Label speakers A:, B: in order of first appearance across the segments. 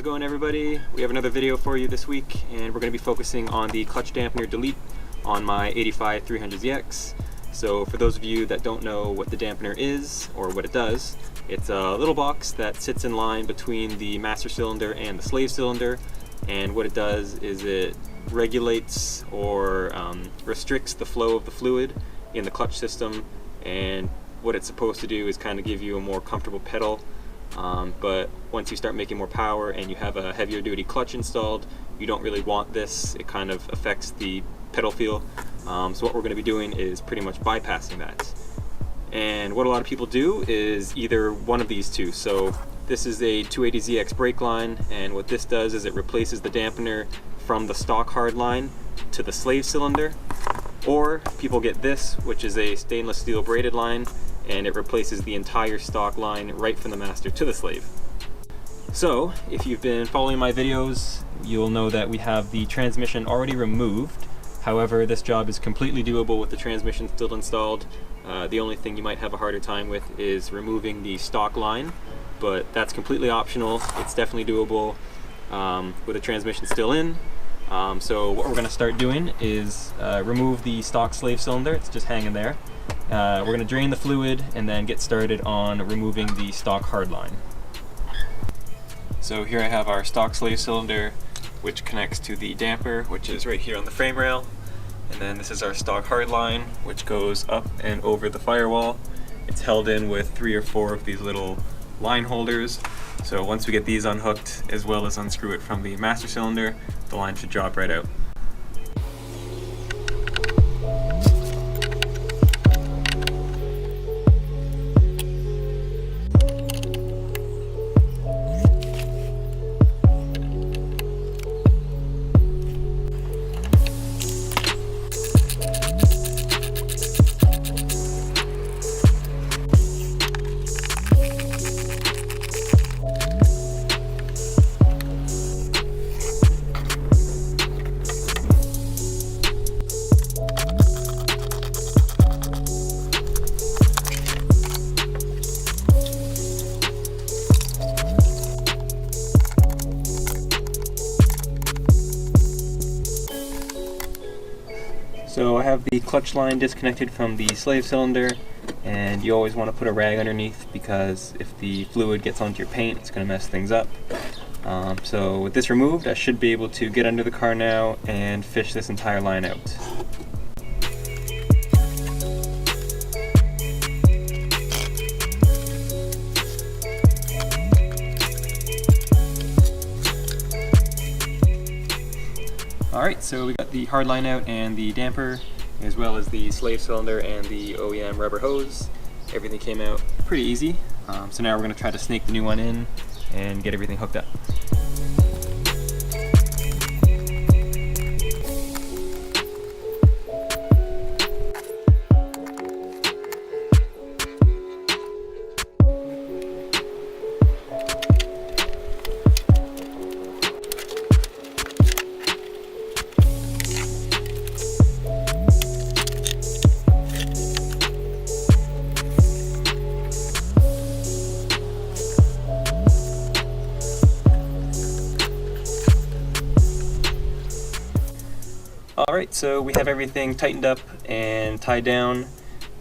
A: it going, everybody? We have another video for you this week, and we're going to be focusing on the clutch dampener delete on my 85 300ZX. So for those of you that don't know what the dampener is or what it does, it's a little box that sits in line between the master cylinder and the slave cylinder, and what it does is it regulates or restricts the flow of the fluid in the clutch system, and what it's supposed to do is kind of give you a more comfortable pedal. But once you start making more power and you have a heavier duty clutch installed, you don't really want this. It kind of affects the pedal feel. So what we're going to be doing is pretty much bypassing that. And what a lot of people do is either one of these two. So this is a 280ZX brake line, and what this does is it replaces the dampener from the stock hard line to the slave cylinder. Or people get this, which is a stainless steel braided line, and it replaces the entire stock line right from the master to the slave. So if you've been following my videos, you'll know that we have the transmission already removed. However, this job is completely doable with the transmission still installed. The only thing you might have a harder time with is removing the stock line, but that's completely optional. It's definitely doable with the transmission still in. So what we're going to start doing is remove the stock slave cylinder. It's just hanging there. We're going to drain the fluid and then get started on removing the stock hard line. So here I have our stock slave cylinder, which connects to the damper, which is right here on the frame rail. And then this is our stock hard line, which goes up and over the firewall. It's held in with 3 or 4 of these little line holders. So once we get these unhooked, as well as unscrew it from the master cylinder, the line should drop right out. So I have the clutch line disconnected from the slave cylinder, and you always want to put a rag underneath because if the fluid gets onto your paint, it's going to mess things up. So with this removed, I should be able to get under the car now and fish this entire line out. Alright, so we got the hard line out and the damper, as well as the slave cylinder and the OEM rubber hose. Everything came out pretty easy. So now we're going to try to snake the new one in and get everything hooked up. Alright, so we have everything tightened up and tied down.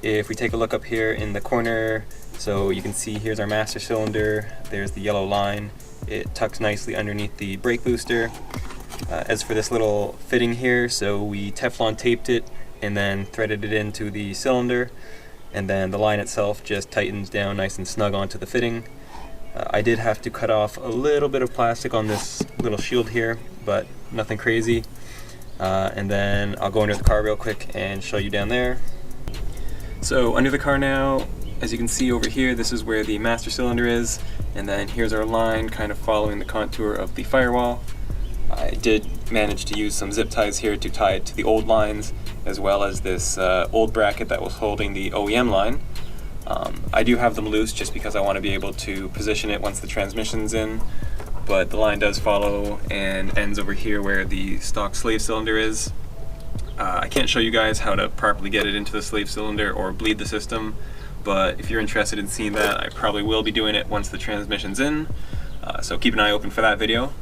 A: If we take a look up here in the corner, so you can see here's our master cylinder, there's the yellow line. It tucks nicely underneath the brake booster. As for this little fitting here, so we Teflon taped it and then threaded it into the cylinder, and then the line itself just tightens down nice and snug onto the fitting. I did have to cut off a little bit of plastic on this little shield here, but nothing crazy. And then I'll go under the car real quick and show you down there. So under the car now, as you can see over here, this is where the master cylinder is, and then here's our line kind of following the contour of the firewall. I did manage to use some zip ties here to tie it to the old lines, as well as this old bracket that was holding the OEM line. I do have them loose just because I want to be able to position it once the transmission's in. But the line does follow and ends over here where the stock slave cylinder is. I can't show you guys how to properly get it into the slave cylinder or bleed the system, but if you're interested in seeing that, I probably will be doing it once the transmission's in. So keep an eye open for that video.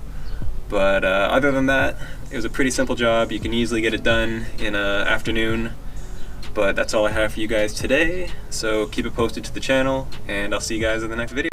A: But other than that, it was a pretty simple job. You can easily get it done in an afternoon. But that's all I have for you guys today. So keep it posted to the channel, and I'll see you guys in the next video.